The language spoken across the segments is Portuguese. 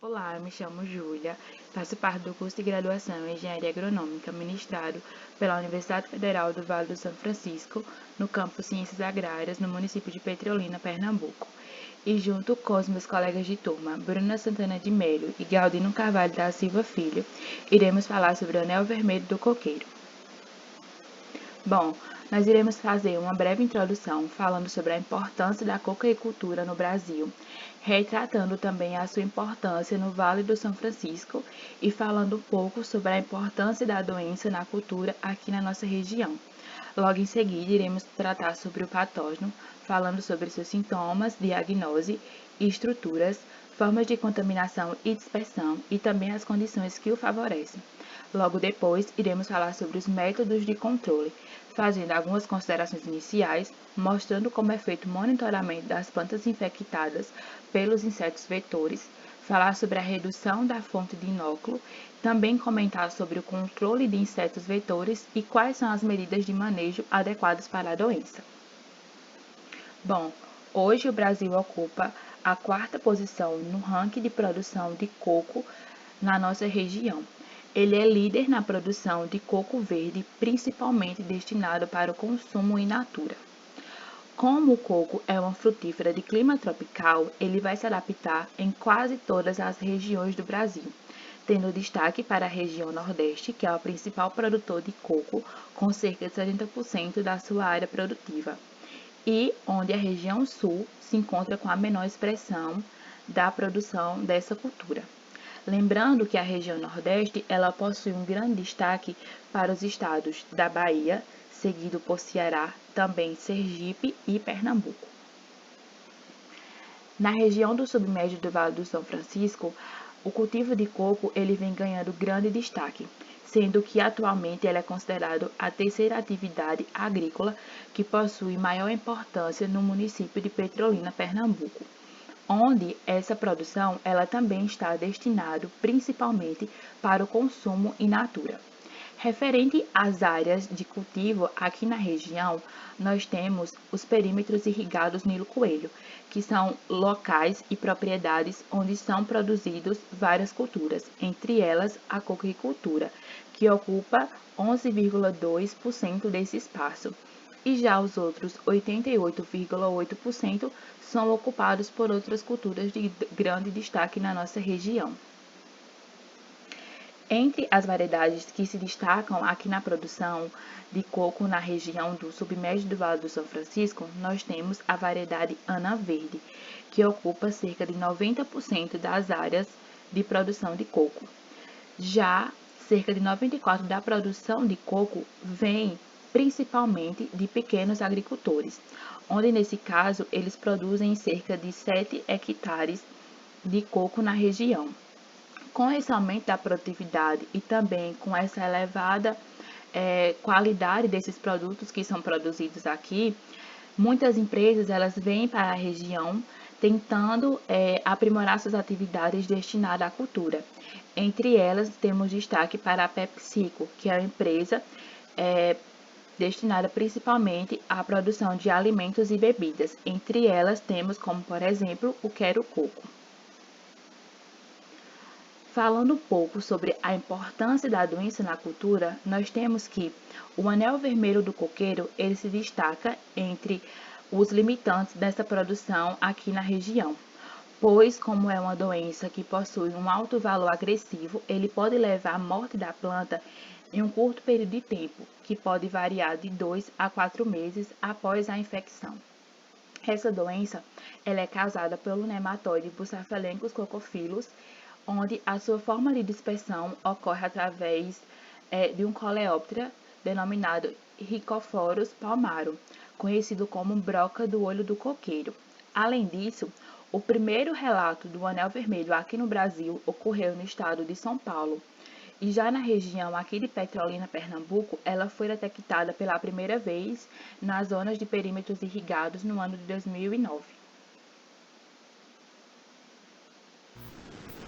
Olá, eu me chamo Júlia, faço parte do curso de graduação em Engenharia Agronômica ministrado pela Universidade Federal do Vale do São Francisco, no campus Ciências Agrárias, no município de Petrolina, Pernambuco. E junto com os meus colegas de turma, Bruna Santana de Mello e Galdino Carvalho da Silva Filho, iremos falar sobre o anel vermelho do coqueiro. Bom, nós iremos fazer uma breve introdução falando sobre a importância da coqueicultura no Brasil, retratando também a sua importância no Vale do São Francisco e falando um pouco sobre a importância da doença na cultura aqui na nossa região. Logo em seguida, iremos tratar sobre o patógeno, falando sobre seus sintomas, diagnose e estruturas, formas de contaminação e dispersão e também as condições que o favorecem. Logo depois, iremos falar sobre os métodos de controle, fazendo algumas considerações iniciais, mostrando como é feito o monitoramento das plantas infectadas pelos insetos vetores, falar sobre a redução da fonte de inóculo, também comentar sobre o controle de insetos vetores e quais são as medidas de manejo adequadas para a doença. Bom, hoje o Brasil ocupa a 4ª posição no ranking de produção de coco na nossa região. Ele é líder na produção de coco verde, principalmente destinado para o consumo in natura. Como o coco é uma frutífera de clima tropical, ele vai se adaptar em quase todas as regiões do Brasil, tendo destaque para a região Nordeste, que é o principal produtor de coco, com cerca de 70% da sua área produtiva, e onde a região Sul se encontra com a menor expressão da produção dessa cultura. Lembrando que a região Nordeste ela possui um grande destaque para os estados da Bahia, seguido por Ceará, também Sergipe e Pernambuco. Na região do submédio do Vale do São Francisco, o cultivo de coco ele vem ganhando grande destaque, sendo que atualmente ele é considerado a 3ª atividade agrícola que possui maior importância no município de Petrolina, Pernambuco, onde essa produção ela também está destinada principalmente para o consumo in natura. Referente às áreas de cultivo aqui na região, nós temos os perímetros irrigados Nilo Coelho, que são locais e propriedades onde são produzidos várias culturas, entre elas a coqueicultura, que ocupa 11,2% desse espaço, e já os outros 88,8% são ocupados por outras culturas de grande destaque na nossa região. Entre as variedades que se destacam aqui na produção de coco na região do submédio do Vale do São Francisco, nós temos a variedade Ana Verde, que ocupa cerca de 90% das áreas de produção de coco. Já cerca de 94% da produção de coco vem principalmente de pequenos agricultores, onde nesse caso eles produzem cerca de 7 hectares de coco na região. Com esse aumento da produtividade e também com essa elevada qualidade desses produtos que são produzidos aqui, muitas empresas elas vêm para a região tentando aprimorar suas atividades destinadas à cultura. Entre elas, temos destaque para a PepsiCo, que é uma empresa destinada principalmente à produção de alimentos e bebidas. Entre elas, temos como, por exemplo, o Quero Coco. Falando um pouco sobre a importância da doença na cultura, nós temos que o anel vermelho do coqueiro ele se destaca entre os limitantes dessa produção aqui na região, pois como é uma doença que possui um alto valor agressivo, ele pode levar à morte da planta em um curto período de tempo, que pode variar de 2 a 4 meses após a infecção. Essa doença ela é causada pelo nematóide Bucephalenchus coccophyllus, onde a sua forma de dispersão ocorre através de um coleóptera denominado Rhicophorus palmarum, conhecido como broca do olho do coqueiro. Além disso, o primeiro relato do anel vermelho aqui no Brasil ocorreu no estado de São Paulo. E já na região aqui de Petrolina, Pernambuco, ela foi detectada pela primeira vez nas zonas de perímetros irrigados no ano de 2009.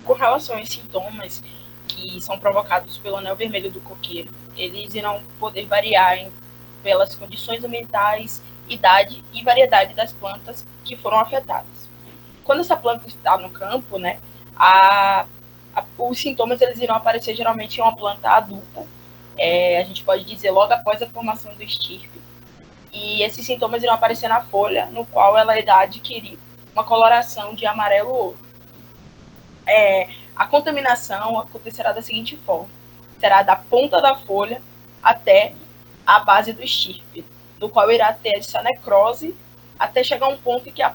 Com relação aos sintomas que são provocados pelo anel vermelho do coqueiro, eles irão poder variar pelas condições ambientais, idade e variedade das plantas que foram afetadas. Quando essa planta está no campo, Os sintomas eles irão aparecer geralmente em uma planta adulta, a gente pode dizer logo após a formação do estirpe, e esses sintomas irão aparecer na folha, no qual ela irá adquirir uma coloração de amarelo-ouro. A contaminação acontecerá da seguinte forma: será da ponta da folha até a base do estirpe, no qual irá ter essa necrose até chegar a um ponto em que a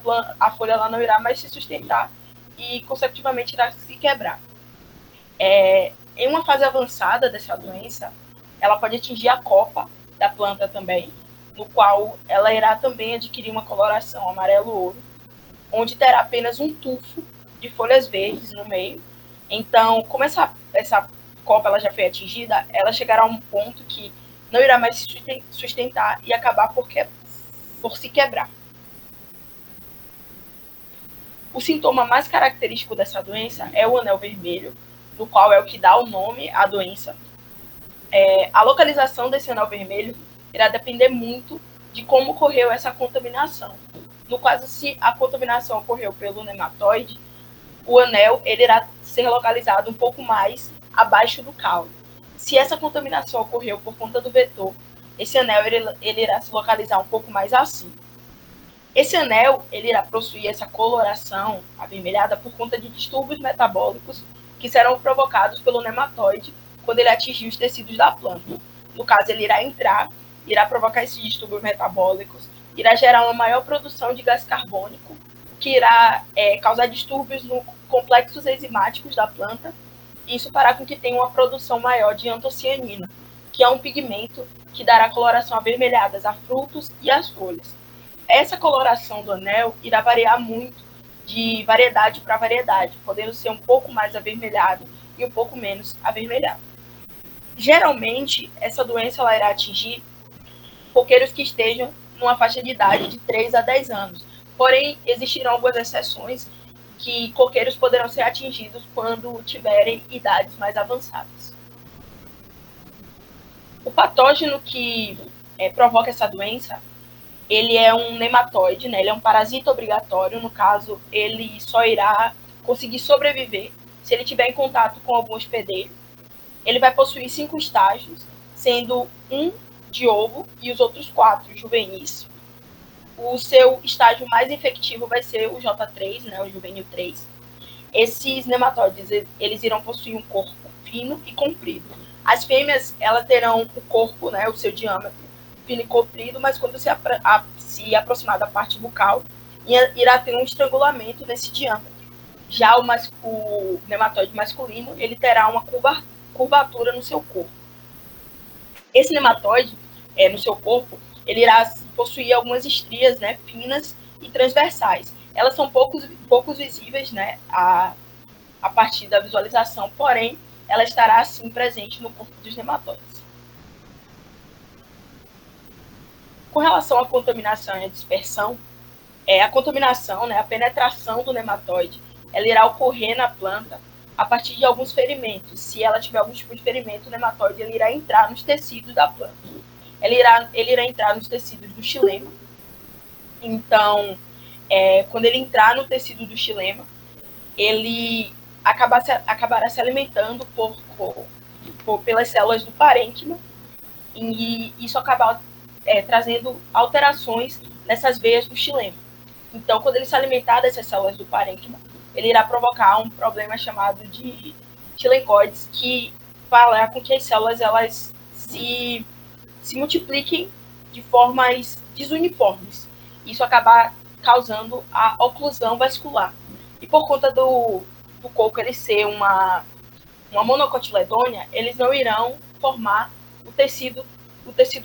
folha ela não irá mais se sustentar e, consecutivamente, irá se quebrar. Em uma fase avançada dessa doença, ela pode atingir a copa da planta também, no qual ela irá também adquirir uma coloração amarelo-ouro, onde terá apenas um tufo de folhas verdes no meio. Então, como essa copa ela já foi atingida, ela chegará a um ponto que não irá mais se sustentar e acabar por se quebrar. O sintoma mais característico dessa doença é o anel vermelho, no qual é o que dá o nome à doença. A localização desse anel vermelho irá depender muito de como ocorreu essa contaminação. No caso, se a contaminação ocorreu pelo nematóide, o anel ele irá ser localizado um pouco mais abaixo do caule. Se essa contaminação ocorreu por conta do vetor, esse anel ele irá se localizar um pouco mais acima. Esse anel ele irá possuir essa coloração avermelhada por conta de distúrbios metabólicos que serão provocados pelo nematóide quando ele atingir os tecidos da planta. No caso, ele irá provocar esses distúrbios metabólicos, irá gerar uma maior produção de gás carbônico, que irá causar distúrbios no complexos enzimáticos da planta, e isso fará com que tenha uma produção maior de antocianina, que é um pigmento que dará coloração avermelhadas a frutos e às folhas. Essa coloração do anel irá variar muito de variedade para variedade, podendo ser um pouco mais avermelhado e um pouco menos avermelhado. Geralmente, essa doença ela irá atingir coqueiros que estejam numa faixa de idade de 3 a 10 anos. Porém, existirão algumas exceções que coqueiros poderão ser atingidos quando tiverem idades mais avançadas. O patógeno que provoca essa doença, ele é um nematóide, né? Ele é um parasita obrigatório. No caso, ele só irá conseguir sobreviver se ele tiver em contato com algum hospedeiro. Ele vai possuir 5 estágios, sendo um de ovo e os outros 4 juvenis. O seu estágio mais infectivo vai ser o J3, né, o juvenil 3. Esses nematóides, eles irão possuir um corpo fino e comprido. As fêmeas, elas terão o corpo, né, o seu diâmetro fino e comprido, mas quando se aproximar da parte bucal, irá ter um estrangulamento nesse diâmetro. Já o nematóide masculino, ele terá uma curvatura no seu corpo. Esse nematóide, no seu corpo, ele irá possuir algumas estrias, né, finas e transversais. Elas são poucos visíveis, né, a partir da visualização, porém, ela estará assim presente no corpo dos nematóides. Com relação à contaminação e à dispersão, a contaminação, né, a penetração do nematóide, ela irá ocorrer na planta a partir de alguns ferimentos. Se ela tiver algum tipo de ferimento, o nematóide ele irá entrar nos tecidos da planta. Ele irá entrar nos tecidos do xilema. Então, quando ele entrar no tecido do xilema, ele acabará se alimentando pelas células do parênquima, e isso acaba trazendo alterações nessas veias do xilema. Então, quando ele se alimentar dessas células do parênquima, ele irá provocar um problema chamado de xilencoides, que fará com que as células elas se multipliquem de formas desuniformes. Isso acaba causando a oclusão vascular. E por conta do coco ele ser uma monocotiledônia, eles não irão formar o tecido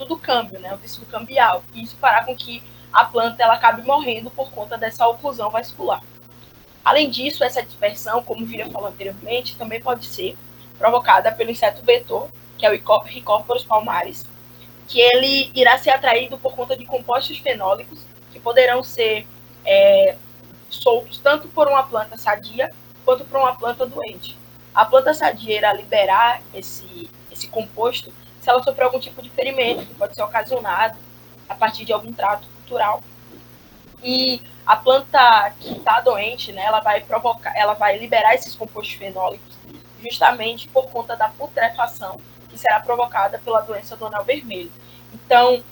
do câmbio, né, o tecido cambial. E isso fará com que a planta ela acabe morrendo por conta dessa oclusão vascular. Além disso, essa dispersão, como o Vira falou anteriormente, também pode ser provocada pelo inseto vetor, que é o Rhicophorus palmaris, que ele irá ser atraído por conta de compostos fenólicos que poderão ser soltos tanto por uma planta sadia quanto por uma planta doente. A planta sadia irá liberar esse composto se ela sofrer algum tipo de ferimento, que pode ser ocasionado a partir de algum trato cultural. E A planta que está doente, né, ela vai liberar esses compostos fenólicos justamente por conta da putrefação que será provocada pela doença do anel vermelho. Então,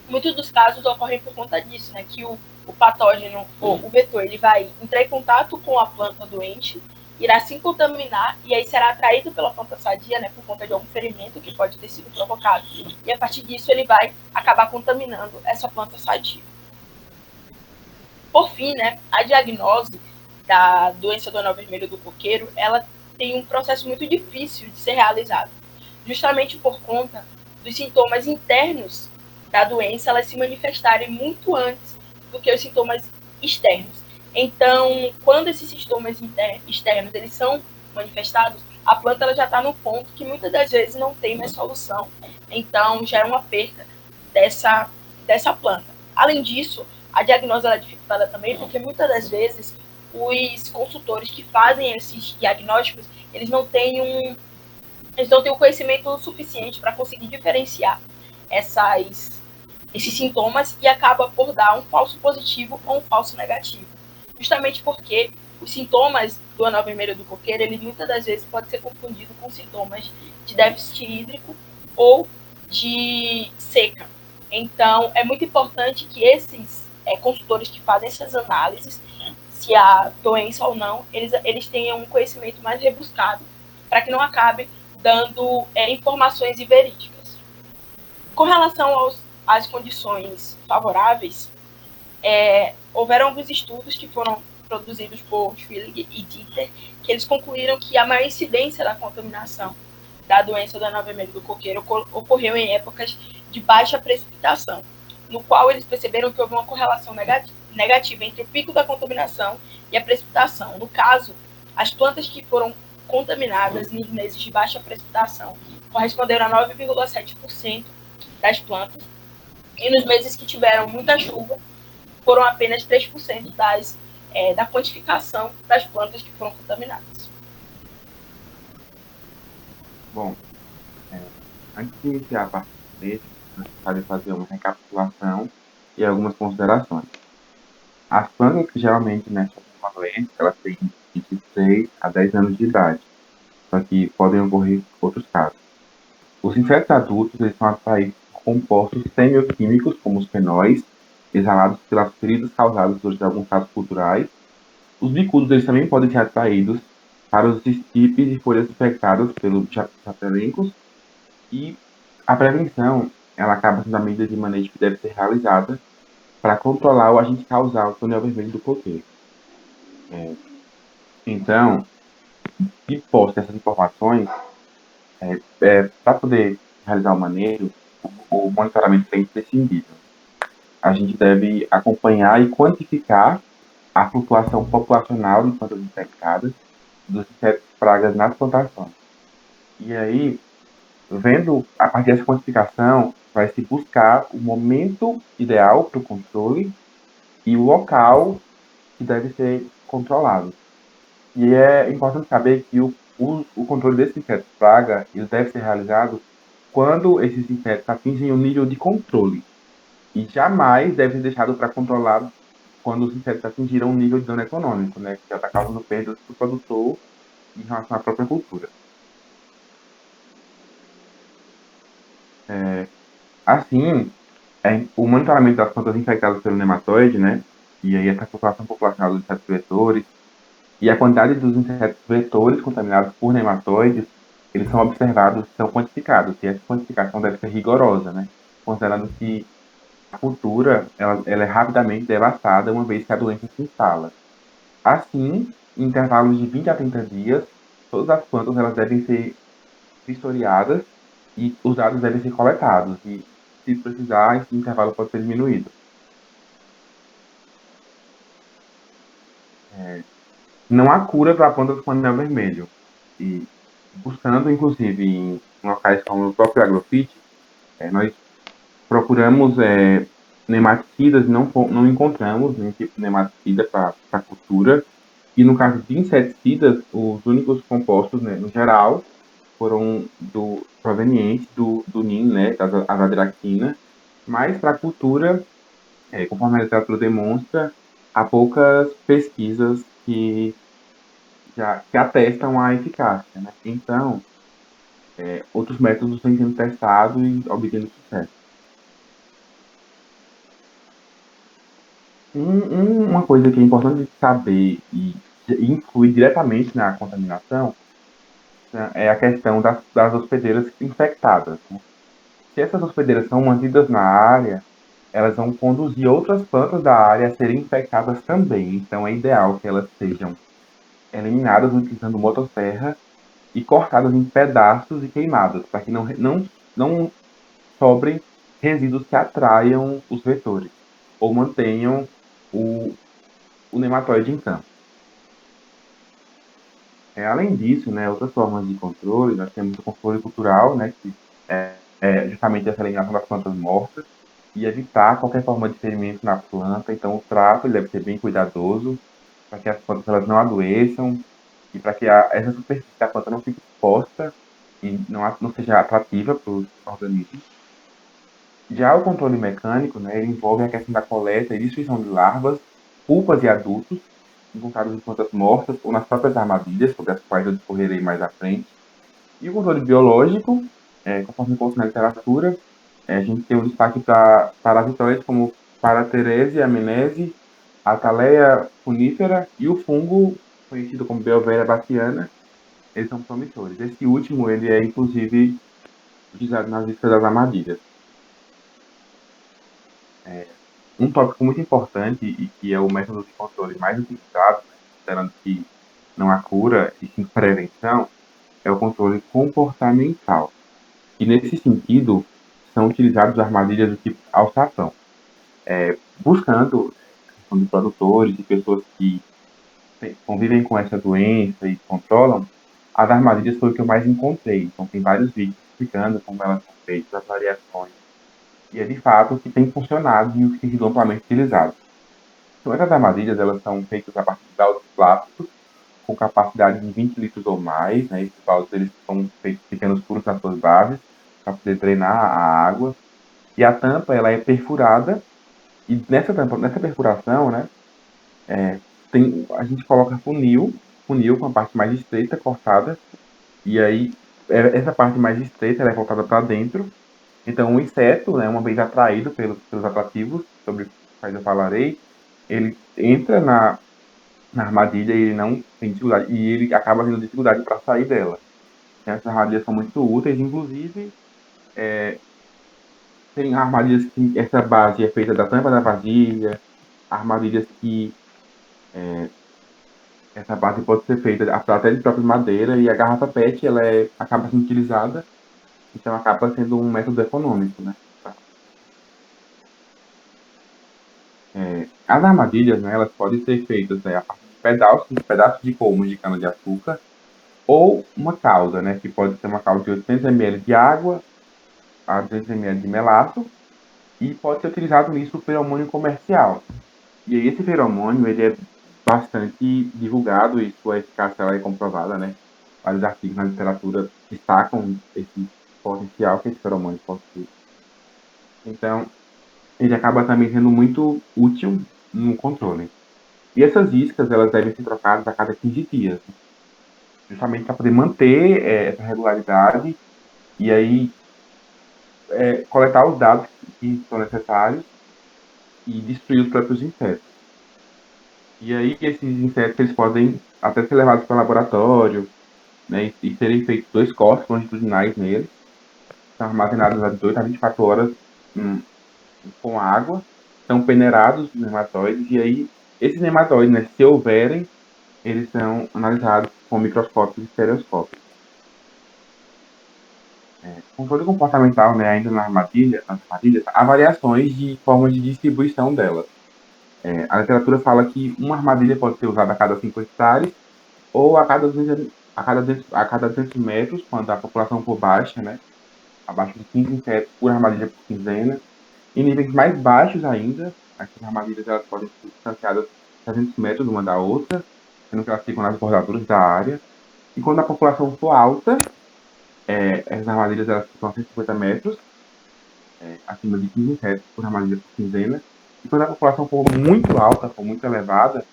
muitos dos casos ocorrem por conta disso, né, que o patógeno, ou o vetor, ele vai entrar em contato com a planta doente, irá se contaminar e aí será atraído pela planta sadia, né, por conta de algum ferimento que pode ter sido provocado. E a partir disso ele vai acabar contaminando essa planta sadia. Por fim, né, a diagnose da doença do anel vermelho do coqueiro, ela tem um processo muito difícil de ser realizado, justamente por conta dos sintomas internos da doença elas se manifestarem muito antes do que os sintomas externos. Então, quando esses sintomas externos eles são manifestados, a planta ela já está no ponto que muitas das vezes não tem mais solução. Então, já é uma perda dessa planta. Além disso, a diagnose é dificultada também porque muitas das vezes os consultores que fazem esses diagnósticos, eles não têm o conhecimento suficiente para conseguir diferenciar esses sintomas e acaba por dar um falso positivo ou um falso negativo. Justamente porque os sintomas do anel vermelho do coqueiro, ele muitas das vezes pode ser confundido com sintomas de déficit hídrico ou de seca. Então, é muito importante que esses consultores que fazem essas análises, se há doença ou não, eles tenham um conhecimento mais rebuscado, para que não acabe dando informações inverídicas. Com relação às condições favoráveis, houveram alguns estudos que foram produzidos por Schwillig e Dieter, que eles concluíram que a maior incidência da contaminação da doença do anel vermelho do coqueiro ocorreu em épocas de baixa precipitação, no qual eles perceberam que houve uma correlação negativa entre o pico da contaminação e a precipitação. No caso, as plantas que foram contaminadas nos meses de baixa precipitação corresponderam a 9,7% das plantas, e nos meses que tiveram muita chuva, foram apenas 3% da quantificação das plantas que foram contaminadas. Bom, antes de iniciar a parte desse, nós podemos fazer uma recapitulação e algumas considerações. As plantas que geralmente sofrem uma doença, elas têm de 6 a 10 anos de idade, só que podem ocorrer outros casos. Os insetos adultos eles são atraídos por compostos semioquímicos, como os fenóis, exalados pelas feridas causadas durante alguns casos culturais. Os bicudos eles também podem ser atraídos para os estipes e folhas infectadas pelos chapelencos, e a prevenção ela acaba sendo a medida de manejo que deve ser realizada para controlar o agente causal do anel vermelho do coqueiro. Então, de posse dessas informações, para poder realizar o manejo, o monitoramento é imprescindível. A gente deve acompanhar e quantificar a flutuação populacional de plantas infectadas dos insetos pragas nas plantações. E aí, vendo a partir dessa quantificação, vai se buscar o momento ideal para o controle e o local que deve ser controlado. E é importante saber que o controle desses insetos praga ele deve ser realizado quando esses insetos atingem um nível de controle. E jamais deve ser deixado para controlar quando os insetos atingiram um nível de dano econômico, né, que já está causando perdas para o produtor em relação à própria cultura. Assim, o monitoramento das plantas infectadas pelo nematóide, né, e aí essa população populacional dos insetos vetores, e a quantidade dos insetos vetores contaminados por nematóides, eles são observados, são quantificados, e essa quantificação deve ser rigorosa, né, considerando que a cultura ela é rapidamente devastada uma vez que a doença se instala. Assim, em intervalos de 20 a 30 dias, todas as plantas elas devem ser vistoriadas e os dados devem ser coletados. E, se precisar, esse intervalo pode ser diminuído. Não há cura para plantas com anel vermelho. E buscando, inclusive, em locais como o próprio agrofite, nós procuramos nematicidas, não encontramos nenhum tipo de nematicida para a cultura. E no caso de inseticidas, os únicos compostos, né, no geral, foram provenientes do NIM, né, da azadiraquina, mas para a cultura, conforme a literatura demonstra, há poucas pesquisas que atestam a eficácia, né? Então, outros métodos têm sendo testados e obtendo sucesso. Uma coisa que é importante saber e influi diretamente na contaminação, né, é a questão das hospedeiras infectadas, né? Se essas hospedeiras são mantidas na área, elas vão conduzir outras plantas da área a serem infectadas também. Então, é ideal que elas sejam eliminadas utilizando motosserra e cortadas em pedaços e queimadas, para que não sobrem resíduos que atraiam os vetores ou mantenham o, o nematóide em campo. Além disso, né, outras formas de controle, nós temos o controle cultural, né, que é justamente essa eliminação das plantas mortas e evitar qualquer forma de ferimento na planta. Então, o trato ele deve ser bem cuidadoso para que as plantas elas não adoeçam e para que essa superfície da planta não fique exposta e não seja atrativa para os organismos. Já o controle mecânico, né, ele envolve a questão da coleta e destruição de larvas, pulpas e adultos encontrados em plantas mortas ou nas próprias armadilhas, sobre as quais eu discorrerei mais à frente. E o controle biológico, conforme consta na literatura, a gente tem um destaque para parasitoides como Paratheresia amenese, Atalea funifera e o fungo conhecido como Beauveria baciana. Eles são promissores. Esse último, ele é inclusive utilizado nas listas das armadilhas. Um tópico muito importante e que é o método de controle mais utilizado, né, considerando que não há cura e sim prevenção, é o controle comportamental. E nesse sentido, são utilizadas armadilhas do tipo alçapão, buscando de produtores e pessoas que convivem com essa doença e controlam. As armadilhas foi o que eu mais encontrei. Então, tem vários vídeos explicando como elas são feitas, as variações. E é de fato o que tem funcionado e o que tem sido amplamente utilizado. Então, essas armadilhas elas são feitas a partir de baldes plásticos com capacidade de 20 litros ou mais. Né? Esses baldes eles são feitos pequenos furos nas suas bases para poder drenar a água. E a tampa ela é perfurada e nessa perfuração, né, a gente coloca funil com a parte mais estreita cortada e aí essa parte mais estreita ela é voltada para dentro. Então o inseto, né, uma vez atraído pelos atrativos sobre os quais eu falarei, ele entra na armadilha e ele não tem dificuldade e ele acaba tendo dificuldade para sair dela. Então, essas armadilhas são muito úteis, inclusive tem armadilhas que essa base é feita da tampa da vasilha, armadilhas que essa base pode ser feita até de própria madeira e a garrafa PET acaba sendo utilizada, então acaba sendo um método econômico, né? As armadilhas, né, elas podem ser feitas, né, a partir de pedaços de colmos de cana-de-açúcar ou uma cauda, né, que pode ser uma cauda de 800 ml de água a 200 ml de melaço e pode ser utilizado nisso o feromônio comercial. E aí esse feromônio ele é bastante divulgado e sua eficácia ela é comprovada, né? Vários artigos na literatura destacam esse potencial que esse feromônio possui. Então, ele acaba também sendo muito útil no controle. E essas iscas, elas devem ser trocadas a cada 15 dias, né? Justamente para poder manter essa regularidade e aí coletar os dados que são necessários e destruir os próprios insetos. E aí esses insetos eles podem até ser levados para o laboratório, né, e serem feitos 2 cortes longitudinais neles, são armazenados de 8 a 24 horas hum, com água, são peneirados os nematóides, e aí esses nematóides, né, se houverem, eles são analisados com microscópios e estereoscópios. Controle comportamental, né, ainda nas armadilhas, há variações de formas de distribuição delas. A literatura fala que uma armadilha pode ser usada a cada 5 hectares ou a cada 200 metros, quando a população for baixa, né, abaixo de 15 insetos por armadilha por quinzena. Em níveis mais baixos ainda, essas armadilhas elas podem ser distanciadas 300 metros uma da outra, sendo que elas ficam nas bordaduras da área. E quando a população for alta, essas armadilhas elas ficam a 150 metros, acima de 15 insetos por armadilha por quinzena. E quando a população for muito alta, for muito elevada,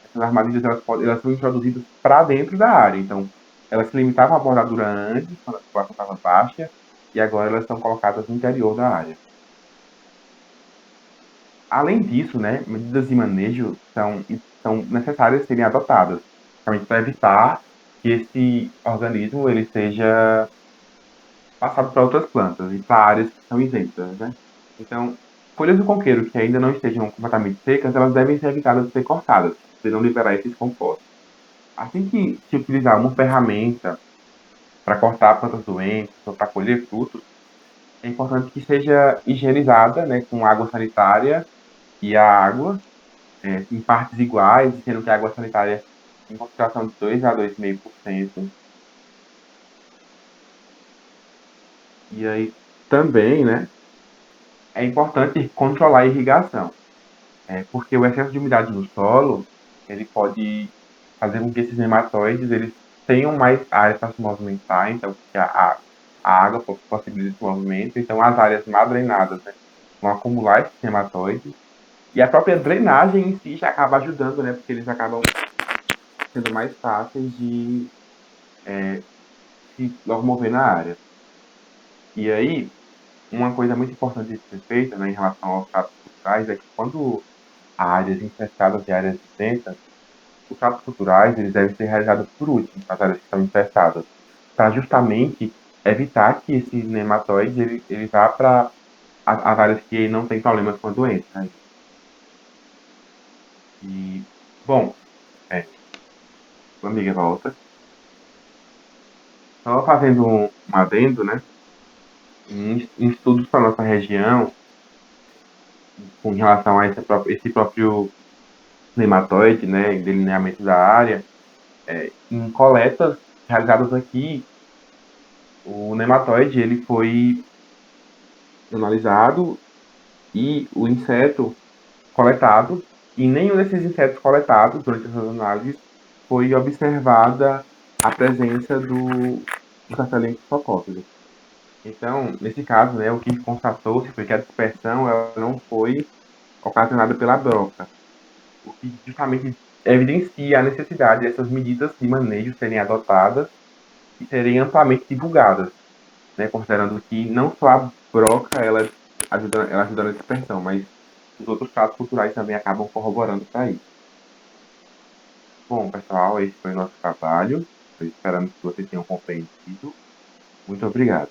essas armadilhas elas são introduzidas para dentro da área. Então, elas se limitavam à bordadura antes, quando a população estava baixa, e agora elas são colocadas no interior da área. Além disso, né, medidas de manejo são necessárias serem adotadas, justamente para evitar que esse organismo ele seja passado para outras plantas e para áreas que são isentas, né? Então, folhas do coqueiro que ainda não estejam completamente secas, elas devem ser evitadas de ser cortadas, para não liberar esses compostos. Assim que se utilizar uma ferramenta para cortar plantas doentes ou para colher frutos, é importante que seja higienizada, né, com água sanitária e a água em partes iguais, sendo que a água sanitária em concentração de 2 a 2,5%. E aí também, né, é importante controlar a irrigação, porque o excesso de umidade no solo, ele pode fazer com que esses nematóides eles tenham mais área para se movimentar, então que a água possibilita esse movimento, então as áreas mal drenadas, né, vão acumular esses nematóides, e a própria drenagem em si já acaba ajudando, né, porque eles acabam sendo mais fáceis de se locomover na área. E aí, uma coisa muito importante de ser feita, né, em relação aos tratos culturais é que quando há áreas infestadas e áreas isentas, os tratos culturais eles devem ser realizados por último, as áreas que estão infestadas, para justamente evitar que esse nematóide ele vá para as áreas que não têm problemas com a doença. Né? E, bom, amiga volta. Só fazendo um adendo, né? Em estudos para nossa região, com relação a esse próprio nematóide, né, em delineamento da área, em coletas realizadas aqui, o nematóide ele foi analisado e o inseto coletado, e nenhum desses insetos coletados durante essas análises foi observada a presença do Staphylococcus aureus. Então, nesse caso, né, o que constatou-se foi que a dispersão ela não foi ocasionada pela broca, o que justamente evidencia a necessidade dessas medidas de manejo serem adotadas e serem amplamente divulgadas, né, considerando que não só a broca ela ajuda na dispersão, mas os outros tratos culturais também acabam corroborando para isso. Bom, pessoal, esse foi o nosso trabalho. Estou esperando que vocês tenham compreendido. Muito obrigado.